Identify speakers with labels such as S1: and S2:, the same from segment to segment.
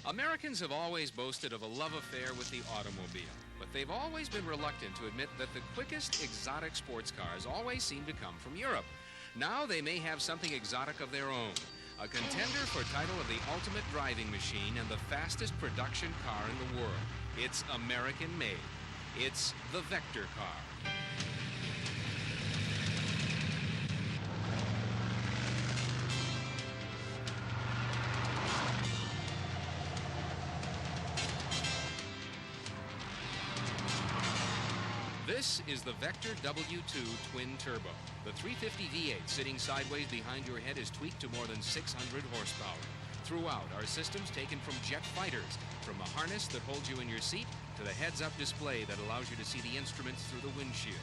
S1: Americans have always boasted of a love affair with the automobile, but they've always been reluctant to admit that the quickest exotic sports cars always seem to come from Europe. Now they may have something exotic of their own, a contender for title of the ultimate driving machine and the fastest production car in the world. It's American-made. It's the Vector car. This is the Vector W2 twin turbo. The 350 V8 sitting sideways behind your head is tweaked to more than 600 horsepower. Throughout are systems taken from jet fighters, from the harness that holds you in your seat to the heads-up display that allows you to see the instruments through the windshield.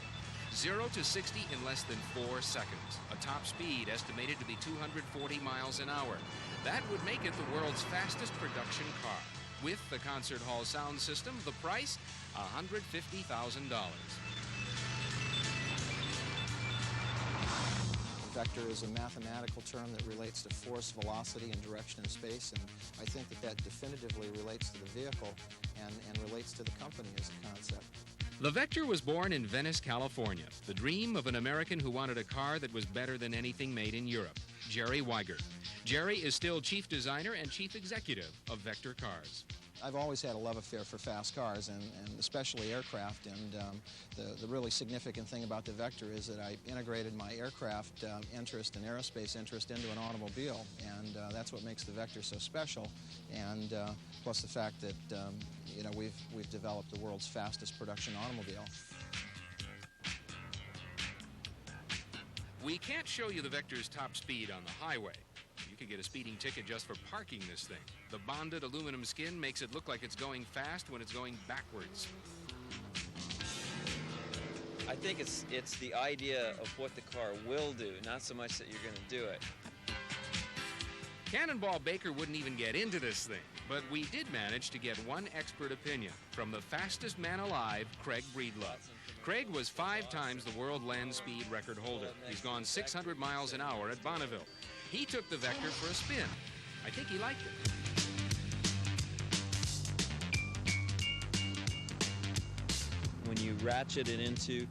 S1: 0 to 60 in less than 4 seconds. A top speed estimated to be 240 miles an hour. That would make it the world's fastest production car. With the concert hall sound system, the price, $150,000.
S2: Vector is a mathematical term that relates to force, velocity, and direction in space, and I think that definitively relates to the vehicle and relates to the company as a concept.
S1: The Vector was born in Venice, California, the dream of an American who wanted a car that was better than anything made in Europe, Jerry Weigert. Jerry is still chief designer and chief executive of Vector Cars.
S2: I've always had a love affair for fast cars, and especially aircraft, and the really significant thing about the Vector is that I integrated my aircraft interest and aerospace interest into an automobile, and that's what makes the Vector so special, and plus the fact that you know, we've developed the world's fastest production automobile.
S1: We can't show you the Vector's top speed on the highway. You could get a speeding ticket just for parking this thing. The bonded aluminum skin makes it look like it's going fast when it's going backwards.
S3: I think it's the idea of what the car will do, not so much that you're going to do it.
S1: Cannonball Baker wouldn't even get into this thing, but we did manage to get one expert opinion from the fastest man alive, Craig Breedlove. Craig was 5 times the world land speed record holder. He's gone 600 miles an hour at Bonneville. He took the Vector for a spin. I think he liked it.
S3: When you ratchet it into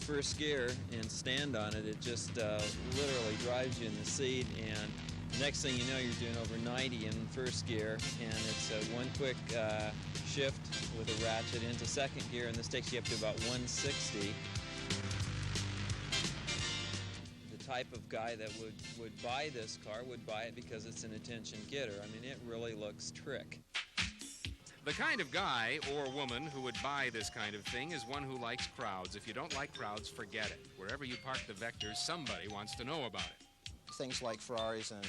S3: first gear and stand on it, it just literally drives you in the seat, and next thing you know, you're doing over 90 in first gear, and it's one quick shift with a ratchet into second gear, and this takes you up to about 160. The type of guy that would buy this car would buy it because it's an attention getter. I mean, it really looks trick.
S1: The kind of guy or woman who would buy this kind of thing is one who likes crowds. If you don't like crowds, forget it. Wherever you park the Vector, somebody wants to know about it.
S2: Things like Ferraris and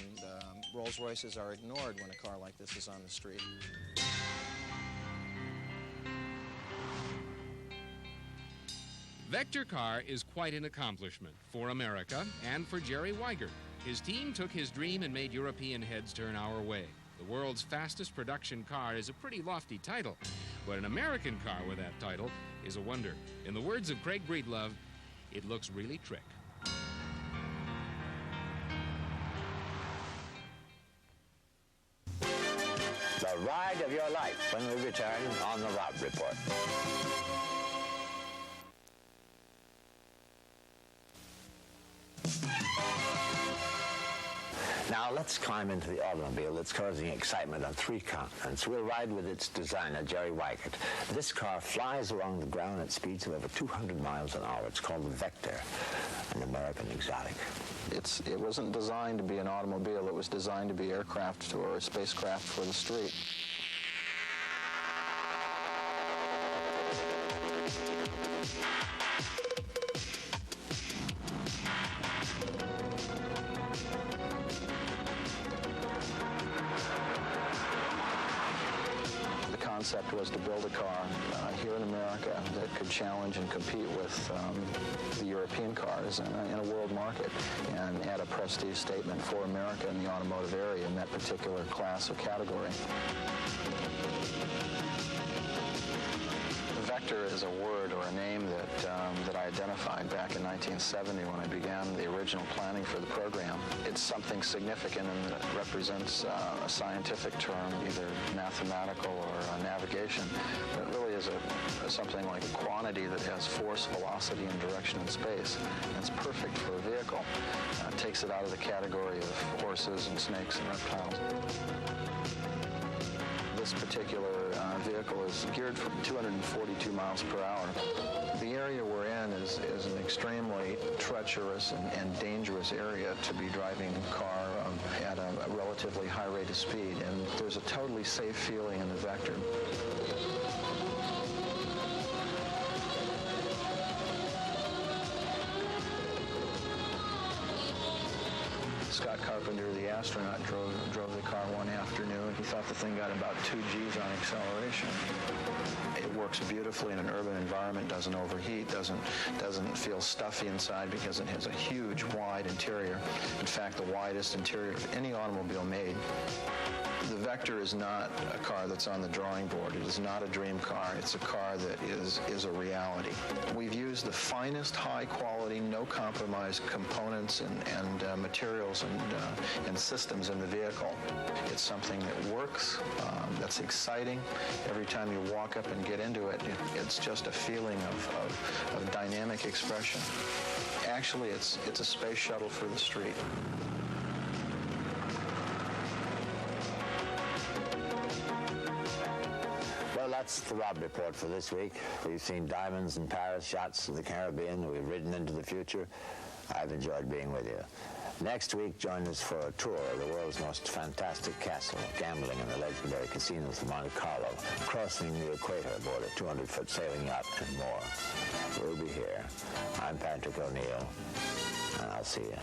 S2: Rolls-Royces are ignored when a car like this is on the street.
S1: Vector car is quite an accomplishment for America and for Jerry Weigert. His team took his dream and made European heads turn our way. The world's fastest production car is a pretty lofty title, but an American car with that title is a wonder. In the words of Craig Breedlove, it looks really trick.
S4: The ride of your life when we return on the Rob Report. Now let's climb into the automobile that's causing excitement on 3 continents. We'll ride with its designer, Jerry Weigert. This car flies along the ground at speeds of over 200 miles an hour. It's called the Vector, an American exotic.
S2: It wasn't designed to be an automobile. It was designed to be aircraft or a spacecraft for the street. The concept was to build a car here in America that could challenge and compete with the European cars in a world market and add a prestige statement for America in the automotive area in that particular class or category. The Vector is a word or a name that I identified back in 1970 when I began the original planning for the program. It's something significant and it represents a scientific term, either mathematical or navigation. But it really is something like a quantity that has force, velocity, and direction in space. And it's perfect for a vehicle. It takes it out of the category of horses and snakes and reptiles. This particular vehicle is geared for 242 miles per hour. The area we're in is an extremely treacherous and dangerous area to be driving a car at a relatively high rate of speed, and there's a totally safe feeling in the Vector. Scott Carpenter, the astronaut, drove the car one afternoon. He thought the thing got about 2 G's on acceleration. It works beautifully in an urban environment, doesn't overheat, doesn't feel stuffy inside because it has a huge, wide interior. In fact, the widest interior of any automobile made. The Vector is not a car that's on the drawing board. It is not a dream car. It's a car that is a reality. We've used the finest, high-quality, no-compromise components and materials and systems in the vehicle. It's something that works, that's exciting. Every time you walk up and get into it, it's just a feeling of dynamic expression. Actually, it's a space shuttle for the street.
S4: That's the Rob Report for this week. We've seen diamonds in Paris, yachts in the Caribbean. We've ridden into the future. I've enjoyed being with you. Next week, join us for a tour of the world's most fantastic castle, gambling in the legendary casinos of Monte Carlo, crossing the equator aboard a 200-foot sailing yacht, and more. We'll be here. I'm Patrick O'Neill, and I'll see you.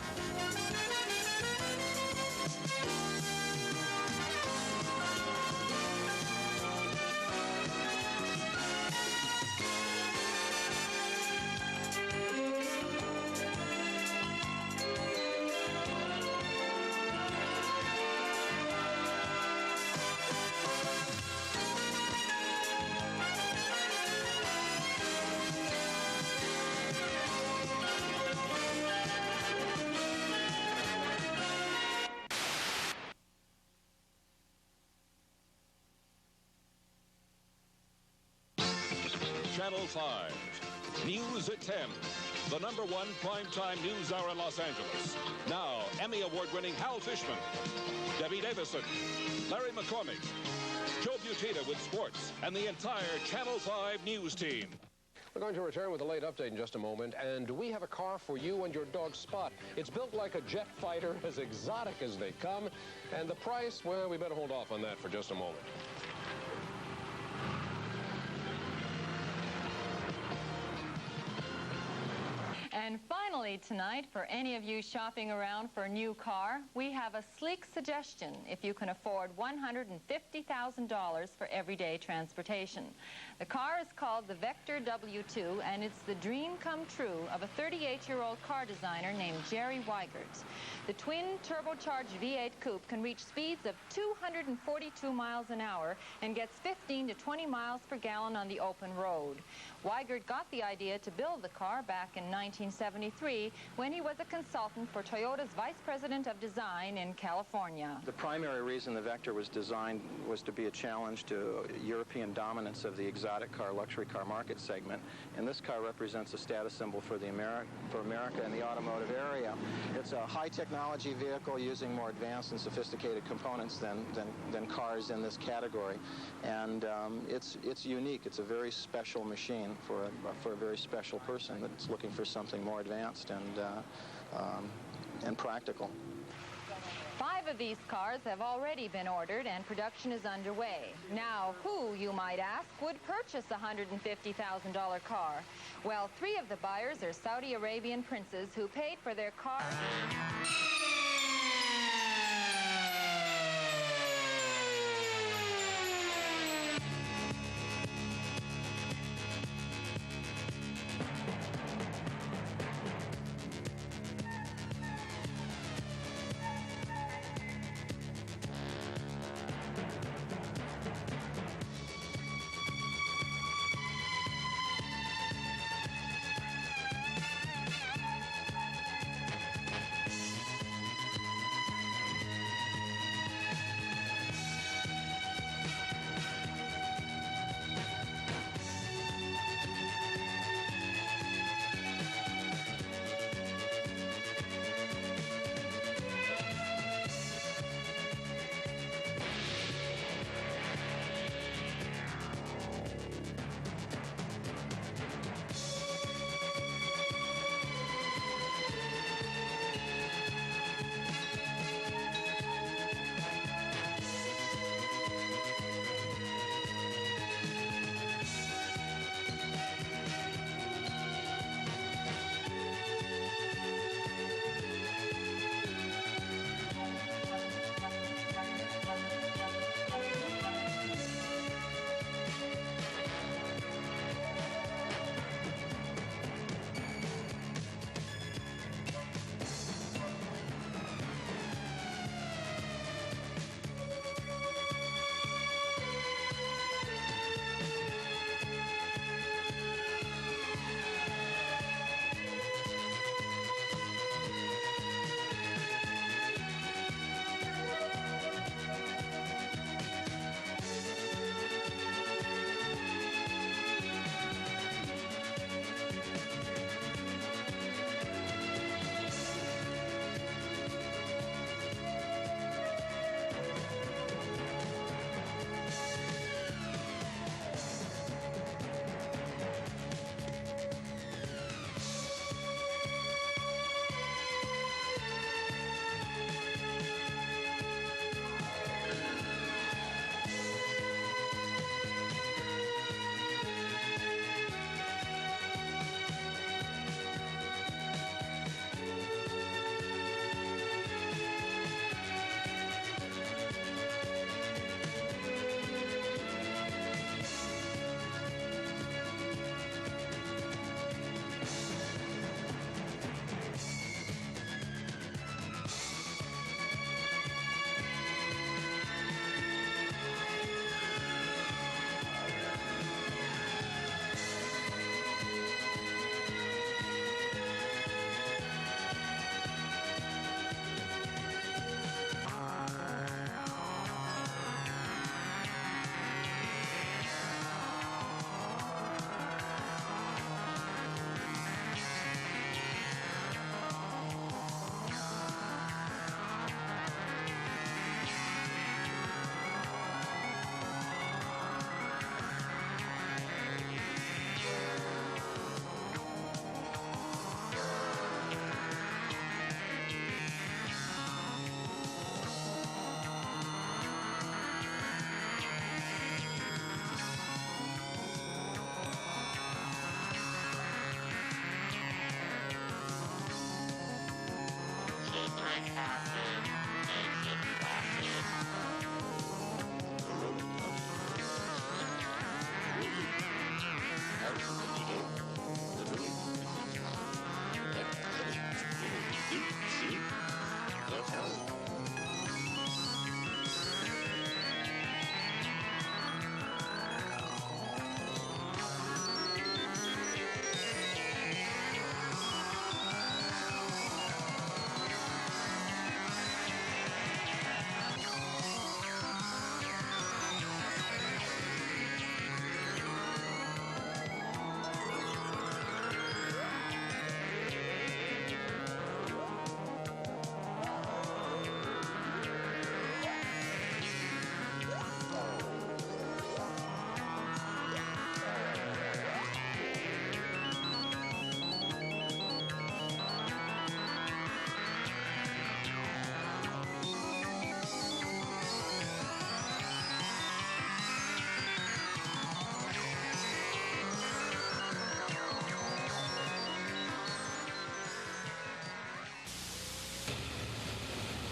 S5: Channel 5. News at 10. The #1 primetime news hour in Los Angeles. Now, Emmy Award-winning Hal Fishman, Debbie Davison, Larry McCormick, Joe Butina with sports, and the entire Channel 5 news team.
S6: We're going to return with a late update in just a moment, and we have a car for you and your dog Spot. It's built like a jet fighter, as exotic as they come, and the price, well, we better hold off on that for just a moment.
S7: And finally tonight, for any of you shopping around for a new car, we have a sleek suggestion if you can afford $150,000 for everyday transportation. The car is called the Vector W2, and it's the dream come true of a 38-year-old car designer named Jerry Weigert. The twin turbocharged V8 coupe can reach speeds of 242 miles an hour and gets 15 to 20 miles per gallon on the open road. Weigert got the idea to build the car back in 1973 when he was a consultant for Toyota's Vice President of Design in California.
S2: The primary reason the Vector was designed was to be a challenge to European dominance of the exotic car, luxury car market segment, and this car represents a status symbol for America in the automotive area. It's a high-technology vehicle using more advanced and sophisticated components than cars in this category, and it's unique. It's a very special machine for a very special person that's looking for something more advanced and practical.
S7: 5 of these cars have already been ordered and production is underway. Now, who, you might ask, would purchase a $150,000 car? Well, 3 of the buyers are Saudi Arabian princes who paid for their car.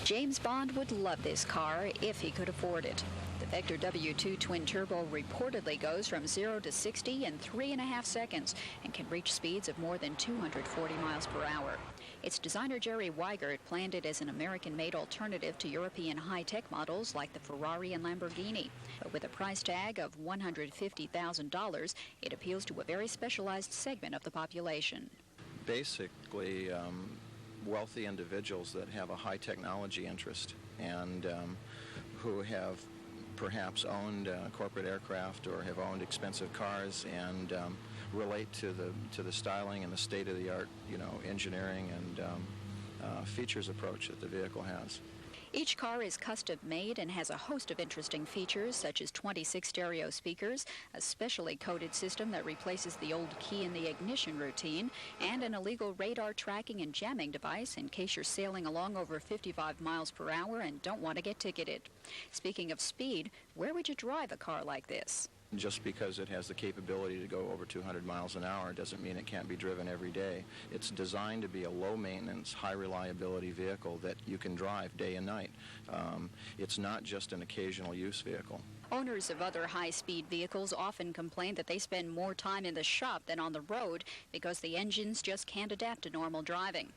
S8: James Bond would love this car if he could afford it. The Vector W2 twin-turbo reportedly goes from 0 to 60 in 3.5 seconds and can reach speeds of more than 240 miles per hour. Its designer Jerry Weigert planned it as an American-made alternative to European high-tech models like the Ferrari and Lamborghini. But with a price tag of $150,000, it appeals to a very specialized segment of the population.
S2: Basically, wealthy individuals that have a high technology interest and who have perhaps owned corporate aircraft or have owned expensive cars and relate to the styling and the state-of-the-art, engineering and features approach that the vehicle has.
S8: Each car is custom-made and has a host of interesting features, such as 26 stereo speakers, a specially coded system that replaces the old key in the ignition routine, and an illegal radar tracking and jamming device in case you're sailing along over 55 miles per hour and don't want to get ticketed. Speaking of speed, where would you drive a car like this?
S2: Just because it has the capability to go over 200 miles an hour doesn't mean it can't be driven every day. It's designed to be a low-maintenance, high-reliability vehicle that you can drive day and night. It's not just an occasional use vehicle.
S8: Owners of other high-speed vehicles often complain that they spend more time in the shop than on the road because the engines just can't adapt to normal driving.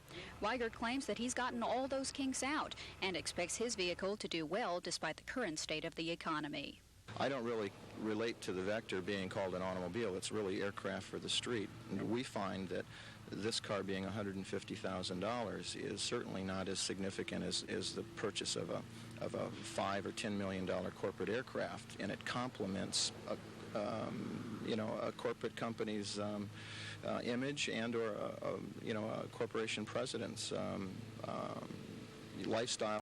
S8: Weigert claims that he's gotten all those kinks out and expects his vehicle to do well despite the current state of the economy.
S2: I don't really relate to the Vector being called an automobile. It's really aircraft for the street. And we find that this car being $150,000 is certainly not as significant as the purchase of a $5 or $10 million corporate aircraft, and it complements a corporate company's image and or a corporation president's lifestyle.